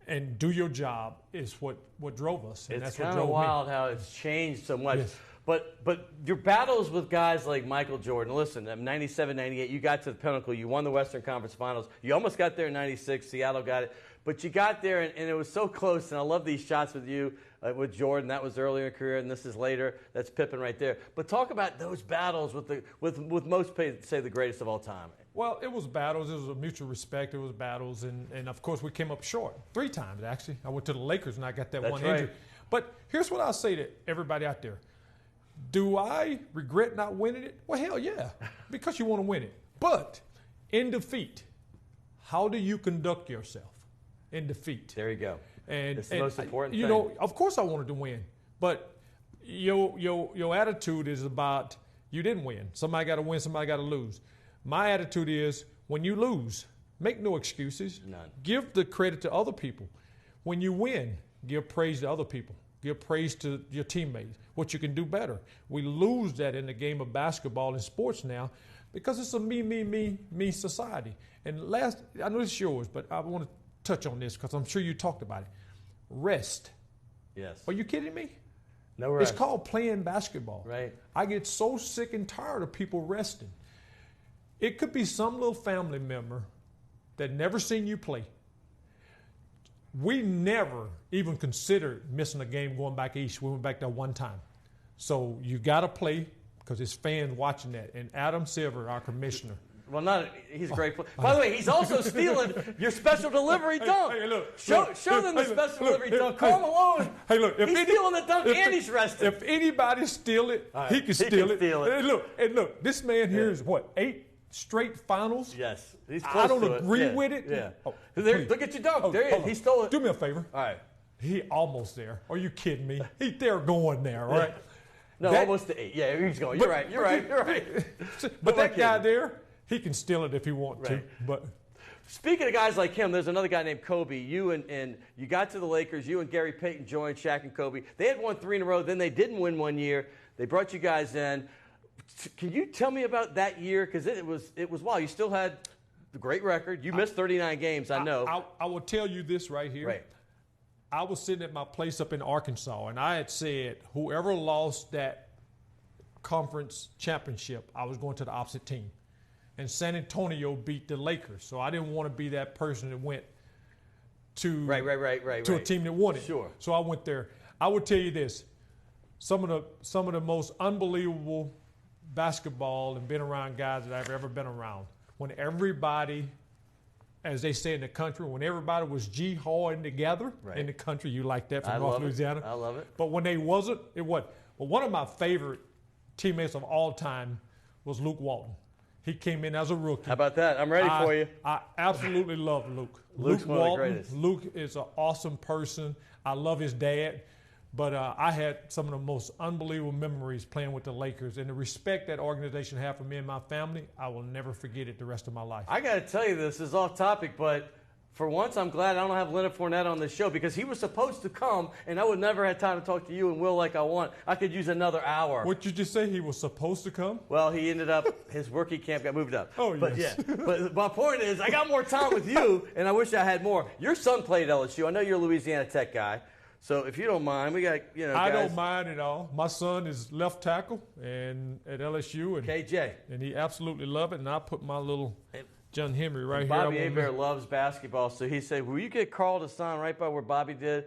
and do your job is what drove us. And it's kind of wild how it's changed so much. Yes. But your battles with guys like Michael Jordan, listen, 97, 98, you got to the pinnacle. You won the Western Conference Finals. You almost got there in 96. Seattle got it. But you got there, and it was so close. And I love these shots with you, with Jordan. That was earlier in your career, and this is later. That's Pippen right there. But talk about those battles with most say the greatest of all time. Well, it was battles. It was a mutual respect. It was battles. And of course, we came up short 3 times, actually. I went to the Lakers, and I got that one injury. But here's what I'll say to everybody out there. Do I regret not winning it? Well, hell yeah, because you want to win it. But in defeat, how do you conduct yourself in defeat? There you go. And it's the most important thing. You know, of course I wanted to win, but your attitude is about you didn't win. Somebody got to win, somebody got to lose. My attitude is when you lose, make no excuses. None. Give the credit to other people. When you win, give praise to other people. Give praise to your teammates, what you can do better. We lose that in the game of basketball and sports now. because it's a me society. And last, I know it's yours, but I want to touch on this because I'm sure you talked about it. Rest. Yes. Are you kidding me? No rest. It's called playing basketball. Right. I get so sick and tired of people resting. It could be some little family member that never seen you play. We never even considered missing a game going back east. We went back there one time. So you got to play because there's fans watching that. And Adam Silver, our commissioner. Well, he's a great player. By the way, he's also stealing your special delivery dunk. Hey, look. Show them the special delivery dunk. Karl Malone. Hey, look. He's stealing the dunk and he's resting. If anybody steal it, right, he can steal it. Hey, look. This man here is what, 8 straight finals? Yes. He's close I don't to agree it. with it. Yeah. Oh, look at your dunk. There he is. He stole it. Do me a favor. All right. He almost there. Are you kidding me? They're going there, all right? No, almost to 8. Yeah, he's going. You're right. You're right. But that guy there, he can steal it if he wants to. But speaking of guys like him, there's another guy named Kobe. You and you got to the Lakers. You and Gary Payton joined Shaq and Kobe. They had won 3 in a row. Then they didn't win one year. They brought you guys in. Can you tell me about that year? Because it was wild. You still had the great record. You missed 39 games. I know. I will tell you this right here. Right. I was sitting at my place up in Arkansas, and I had said whoever lost that conference championship, I was going to the opposite team. And San Antonio beat the Lakers, so I didn't want to be that person that went to a team that won it. Sure. So I went there. I would tell you this: some of the most unbelievable basketball and been around guys that I've ever been around. When everybody, as they say in the country, when everybody was jihading together in the country, you like that from North Louisiana. I love it. But when they wasn't, it wasn't. But one of my favorite teammates of all time was Luke Walton. He came in as a rookie. How about that? I'm ready for you. I absolutely love Luke. Luke's Luke one of the Walton. greatest. Luke is an awesome person. I love his dad. But I had some of the most unbelievable memories playing with the Lakers. And the respect that organization had for me and my family, I will never forget it the rest of my life. I got to tell you, this is off topic, but for once I'm glad I don't have Leonard Fournette on this show because he was supposed to come, and I would never have time to talk to you and Will like I want. I could use another hour. What did you just say? He was supposed to come? Well, he ended up, his rookie camp got moved up. Oh, but yes. Yeah. But my point is, I got more time with you, and I wish I had more. Your son played at LSU. I know you're a Louisiana Tech guy. So if you don't mind, we got, guys. I don't mind at all. My son is left tackle and at LSU. And KJ. And he absolutely loved it. And I put my little John Henry right here. Bobby Hebert loves basketball, so he said, will you get Karl to sign right by where Bobby did?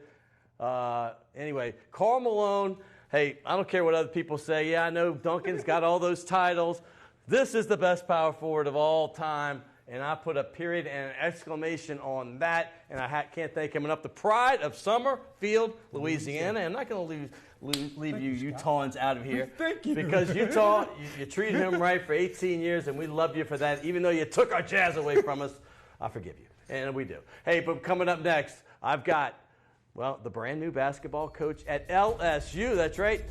Anyway, Karl Malone, hey, I don't care what other people say. Yeah, I know Duncan's got all those titles. This is the best power forward of all time, and I put a period and an exclamation on that, and I can't thank him enough. The pride of Summerfield, Louisiana. I'm not going to leave you Utahns out of here. Thank you. Because Utah, you treated him right for 18 years, and we love you for that. Even though you took our jazz away from us, I forgive you. And we do. Hey, but coming up next, I've got, the brand new basketball coach at LSU. That's right.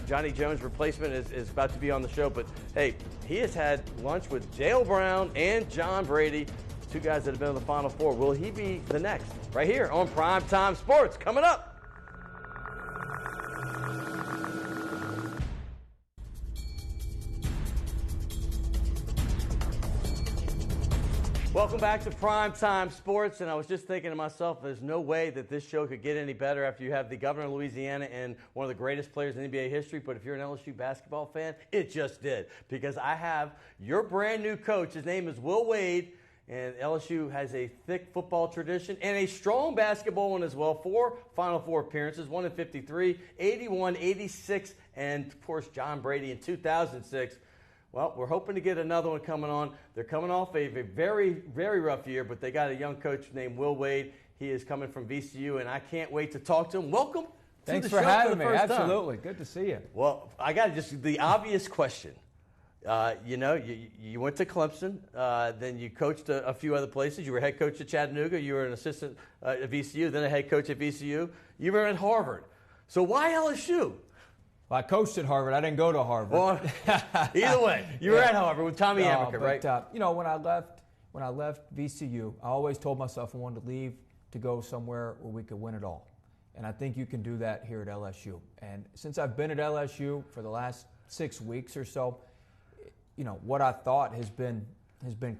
Johnny Jones' replacement is about to be on the show. But, hey, he has had lunch with Dale Brown and John Brady, 2 guys that have been in the Final Four. Will he be the next? Right here on Primetime Sports. Coming up. Welcome back to Primetime Sports, and I was just thinking to myself, there's no way that this show could get any better after you have the governor of Louisiana and one of the greatest players in NBA history, but if you're an LSU basketball fan, it just did, because I have your brand new coach. His name is Will Wade, and LSU has a thick football tradition and a strong basketball one as well. 4 Final Four appearances, 1 in 53, 81, 86, and, of course, John Brady in 2006. Well, we're hoping to get another one coming on. They're coming off a very, very rough year, but they got a young coach named Will Wade. He is coming from VCU, and I can't wait to talk to him. Welcome Thanks to the for show having for the me. first time. Absolutely. Good to see you. Well, I got just the obvious question. You went to Clemson, then you coached a few other places. You were head coach at Chattanooga. You were an assistant at VCU, then a head coach at VCU. You were at Harvard. So why LSU? Well, I coached at Harvard. I didn't go to Harvard. Well, either way, you were at Harvard with Tommy Amaker, right? When I left VCU, I always told myself I wanted to leave to go somewhere where we could win it all. And I think you can do that here at LSU. And since I've been at LSU for the last 6 weeks or so, what I thought has been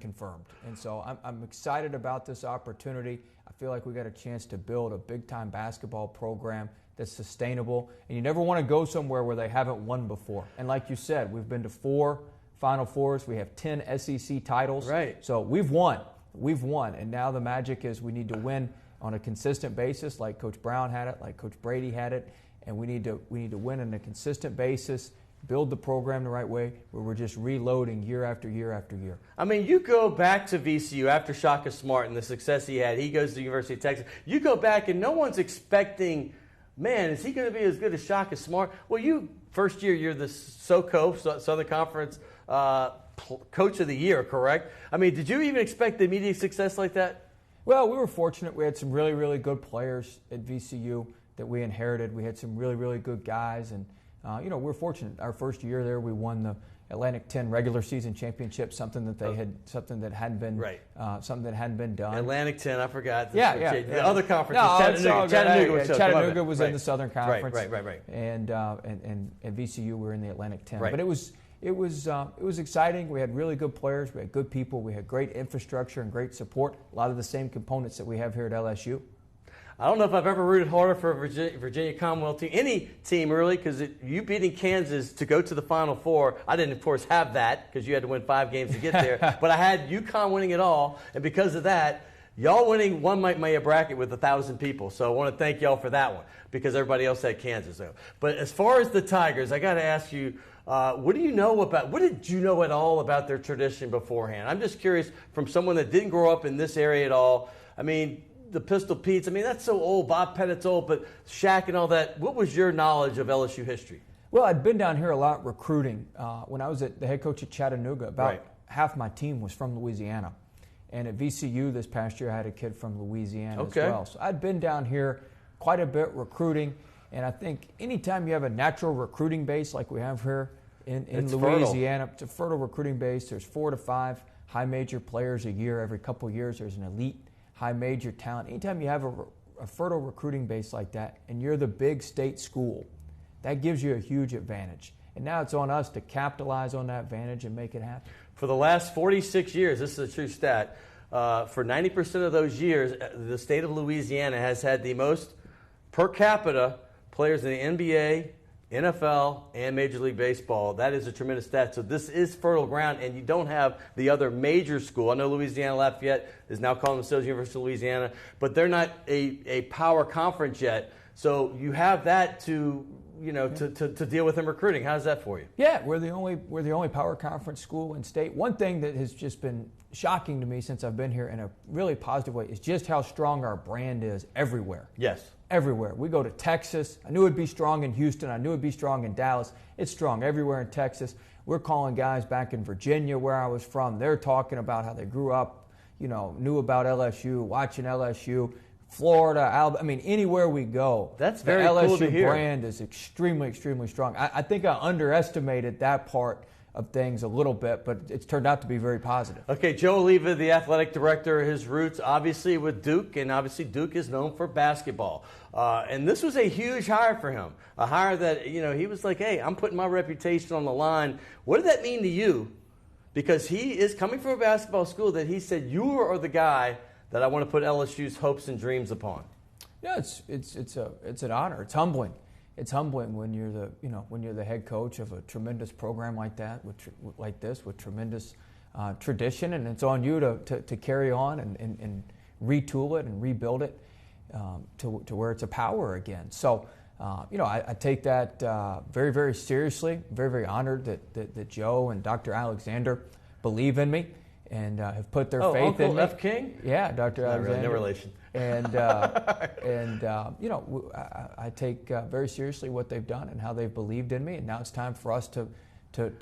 confirmed. And so I'm excited about this opportunity. I feel like we got a chance to build a big-time basketball program that's sustainable. And you never want to go somewhere where they haven't won before. And like you said, we've been to 4 Final Fours. We have 10 SEC titles. Right. So we've won. We've won. And now the magic is we need to win on a consistent basis, like Coach Brown had it, like Coach Brady had it. And we need to win on a consistent basis, build the program the right way, where we're just reloading year after year after year. I mean, you go back to VCU after Shaka Smart and the success he had. He goes to the University of Texas. You go back and no one's expecting, man, is he going to be as good as Shaka Smart? Well, first year, you're the SoCo, Southern Conference Coach of the Year, correct? I mean, did you even expect immediate success like that? Well, we were fortunate. We had some really, really good players at VCU that we inherited. We had some really, really good guys, and we're fortunate. Our first year there, we won the Atlantic 10 regular season championship, something that hadn't been done. Atlantic 10, I forgot. The other conference, no, Chattanooga was in the Southern Conference. Right. And at VCU, we were in the Atlantic 10. Right. But it was exciting. We had really good players. We had good people. We had great infrastructure and great support. A lot of the same components that we have here at LSU. I don't know if I've ever rooted harder for a Virginia Commonwealth team, any team really, because you beating Kansas to go to the Final Four. I didn't, of course, have that because you had to win 5 games to get there. But I had UConn winning it all, and because of that, y'all winning one might make a bracket with 1,000 people. So I want to thank y'all for that one because everybody else had Kansas. Though. But as far as the Tigers, I got to ask you, what did you know at all about their tradition beforehand? I'm just curious from someone that didn't grow up in this area at all. I mean, the Pistol Pete's, I mean, that's so old. Bob Pettit's old, but Shaq and all that. What was your knowledge of LSU history? Well, I'd been down here a lot recruiting. When I was the head coach at Chattanooga, about half my team was from Louisiana. And at VCU this past year, I had a kid from Louisiana as well. So I'd been down here quite a bit recruiting. And I think anytime you have a natural recruiting base like we have here in Louisiana, it's a fertile recruiting base. There's 4 to 5 high major players a year. Every couple of years, there's an elite high major talent. Anytime you have a fertile recruiting base like that and you're the big state school, that gives you a huge advantage. And now it's on us to capitalize on that advantage and make it happen. For the last 46 years, this is a true stat, for 90% of those years, the state of Louisiana has had the most per capita players in the NBA, NFL, and Major League Baseball. That is a tremendous stat. So this is fertile ground, and you don't have the other major school. I know Louisiana Lafayette is now calling themselves University of Louisiana, but they're not a power conference yet. So you have that to deal with in recruiting. How's that for you? Yeah, we're the only power conference school in state. One thing that has just been shocking to me since I've been here in a really positive way is just how strong our brand is everywhere. Yes. Everywhere. We go to Texas. I knew it'd be strong in Houston. I knew it'd be strong in Dallas. It's strong everywhere in Texas. We're calling guys back in Virginia where I was from. They're talking about how they grew up, knew about LSU, watching LSU. Florida, Alabama, I mean, anywhere we go, that's very cool to hear. The LSU brand is extremely, extremely strong. I think I underestimated that part of things a little bit, but it's turned out to be very positive. Okay, Joe Oliva, the athletic director, his roots obviously with Duke, and obviously Duke is known for basketball. And this was a huge hire for him, a hire that, he was like, hey, I'm putting my reputation on the line. What did that mean to you? Because he is coming from a basketball school that he said, you are the guy that I want to put LSU's hopes and dreams upon. Yeah, it's an honor. It's humbling. It's humbling when you're the head coach of a tremendous program like that, with tremendous tradition, and it's on you to carry on and retool it and rebuild it to where it's a power again. So, I take that very, very seriously. Very, very honored that Joe and Dr. Alexander believe in me and have put their faith Uncle in me. F. King? Yeah, Dr. Alexander. Really, no relation. And I take very seriously what they've done and how they've believed in me. And now it's time for us to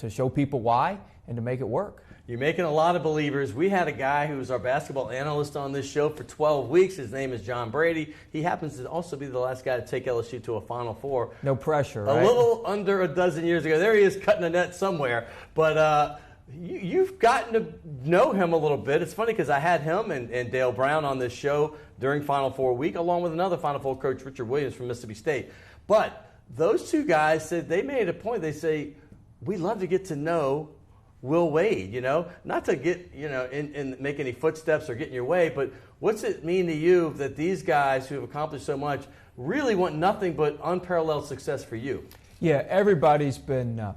show people why and to make it work. You're making a lot of believers. We had a guy who was our basketball analyst on this show for 12 weeks. His name is John Brady. He happens to also be the last guy to take LSU to a Final Four. No pressure, right? A little under a dozen years ago. There he is cutting a net somewhere. But you've gotten to know him a little bit. It's funny because I had him and Dale Brown on this show during Final Four week, along with another Final Four coach, Richard Williams from Mississippi State. But those two guys said they made a point. They say, we love to get to know Will Wade, not to get, in make any footsteps or get in your way, but what's it mean to you that these guys who have accomplished so much really want nothing but unparalleled success for you? Yeah, everybody's been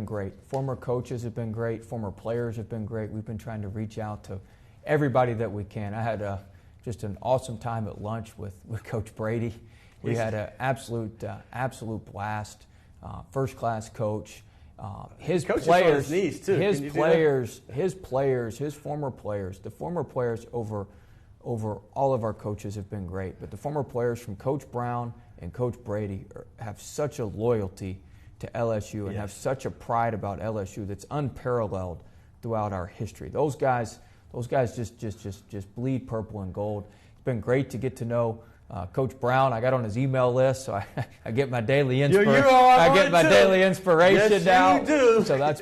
great. Former coaches have been great. Former players have been great. We've been trying to reach out to everybody that we can. I had just an awesome time at lunch with Coach Brady. We had an absolute blast. First-class coach. His Coach players, on his knees too. His former players, the former players over all of our coaches have been great. But the former players from Coach Brown and Coach Brady have such a loyalty to LSU and have such a pride about LSU that's unparalleled throughout our history. Those guys just bleed purple and gold. It's been great to get to know Coach Brown. I got on his email list, so I get my daily inspiration. Daily inspiration now. You do. So that's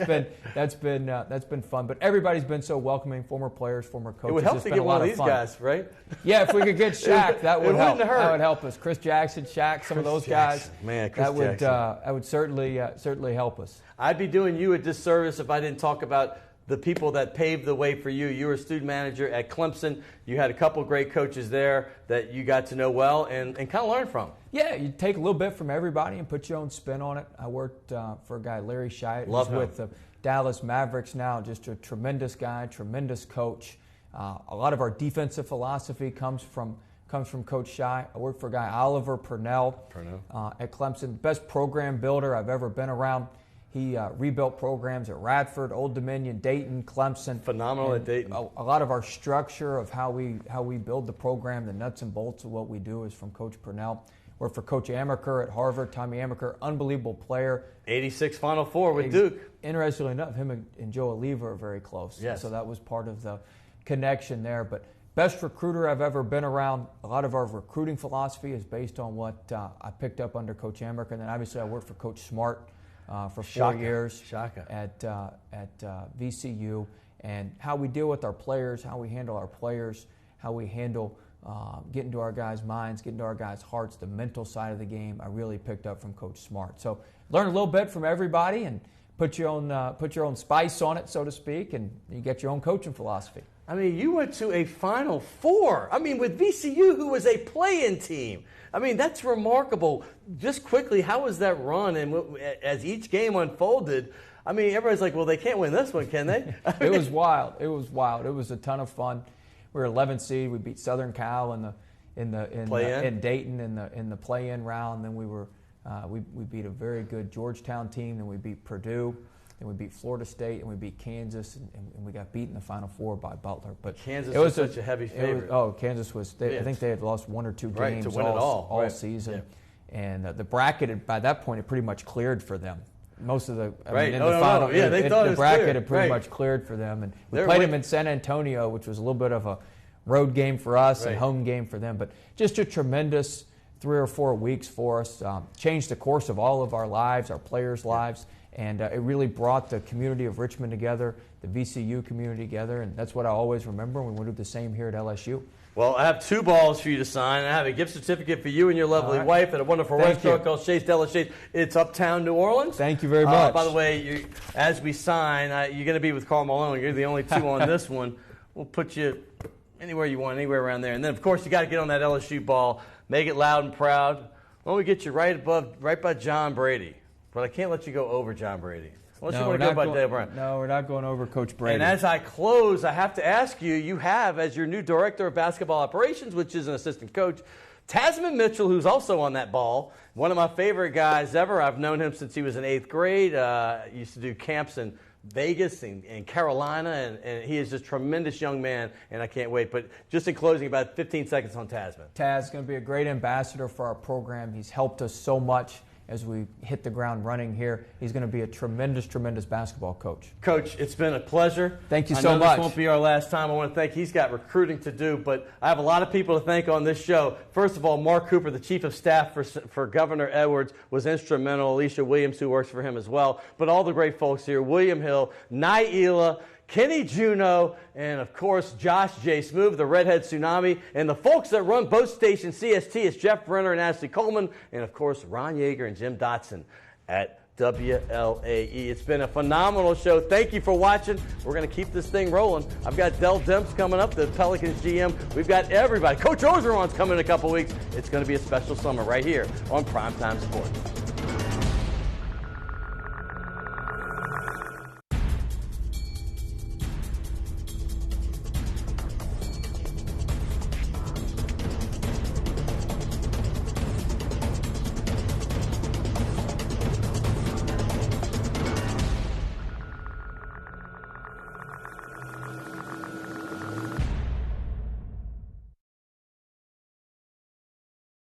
been fun. But everybody's been so welcoming. Former players, former coaches. It would help to get one of these guys, right? Yeah, if we could get Shaq, that would help. Wouldn't hurt. That would help us. Chris Jackson, Shaq, some of those guys. Man, Chris Jackson. That would certainly help us. I'd be doing you a disservice if I didn't talk about the people that paved the way for you. You were a student manager at Clemson. You had a couple great coaches there that you got to know well and kind of learn from. Yeah, you take a little bit from everybody and put your own spin on it. I worked for a guy, Larry Shyatt, who's with the Dallas Mavericks now, just a tremendous guy, tremendous coach. A lot of our defensive philosophy comes from Coach Shyatt. I worked for a guy, Oliver Purnell. At Clemson. Best program builder I've ever been around. He rebuilt programs at Radford, Old Dominion, Dayton, Clemson. Phenomenal at Dayton. A lot of our structure of how we build the program, the nuts and bolts of what we do is from Coach Purnell. Worked for Coach Amaker at Harvard, Tommy Amaker, unbelievable player. 86 Final Four with Duke. Interestingly enough, him and Joe Oliva are very close. Yes. So that was part of the connection there. But best recruiter I've ever been around. A lot of our recruiting philosophy is based on what I picked up under Coach Amaker. And then obviously I worked for Coach Smart for 4 years at VCU, and how we deal with our players, how we handle our players, how we handle getting to our guys' minds, getting to our guys' hearts, the mental side of the game. I really picked up from Coach Smart. So learn a little bit from everybody and put your own spice on it, so to speak, and you get your own coaching philosophy. I mean, you went to a Final Four. I mean, with VCU, who was a play-in team. I mean, that's remarkable. Just quickly, how was that run? And as each game unfolded, I mean, everybody's like, well, they can't win this one, can they? It was wild. It was a ton of fun. We were 11th seed. We beat Southern Cal in Dayton in the play-in round. Then we beat a very good Georgetown team. Then we beat Purdue. Then we beat Florida State, and we beat Kansas, and we got beat in the Final Four by Butler. But Kansas was such a heavy favorite. Kansas was. I think they had lost 1 or 2 games to win all season, and the bracket by that point had pretty much cleared for them. Most of the final, yeah, they thought the bracket had pretty much cleared for them, and we played them in San Antonio, which was a little bit of a road game for us and home game for them. But just a tremendous 3 or 4 weeks for us. Changed the course of all of our lives, our players' lives. And it really brought the community of Richmond together, the VCU community together, and that's what I always remember. We want to do the same here at LSU. Well, I have 2 balls for you to sign. I have a gift certificate for you and your lovely wife at a wonderful restaurant called Chez Delachais. It's uptown New Orleans. Thank you very much. By the way, as we sign, you're going to be with Karl Malone. You're the only 2 on this one. We'll put you anywhere you want, anywhere around there. And then, of course, you got to get on that LSU ball, make it loud and proud. Well, we get you right by John Brady. But I can't let you go over John Brady. Unless you want to go by Dale Bryant. No, we're not going over Coach Brady. And as I close, I have to ask you, you have, as your new director of basketball operations, which is an assistant coach, Tasman Mitchell, who's also on that ball, one of my favorite guys ever. I've known him since he was in 8th grade. Used to do camps in Vegas and Carolina, and he is just a tremendous young man, and I can't wait. But just in closing, about 15 seconds on Tasman. Taz is going to be a great ambassador for our program. He's helped us so much as we hit the ground running here. He's going to be a tremendous, tremendous basketball coach. Coach, it's been a pleasure. Thank you so much. This won't be our last time. I want to thank, he's got recruiting to do, but I have a lot of people to thank on this show. First of all, Mark Cooper, the Chief of Staff for Governor Edwards, was instrumental. Alicia Williams, who works for him as well. But all the great folks here, William Hill, Naila, Kenny Juno, and of course, Josh J. Smoove, the Redhead Tsunami, and the folks that run both stations, CST, is Jeff Brenner and Ashley Coleman, and of course, Ron Yeager and Jim Dotson at WLAE. It's been a phenomenal show. Thank you for watching. We're going to keep this thing rolling. I've got Dell Demps coming up, the Pelicans GM. We've got everybody. Coach Ogeron's coming in a couple weeks. It's going to be a special summer right here on Primetime Sports.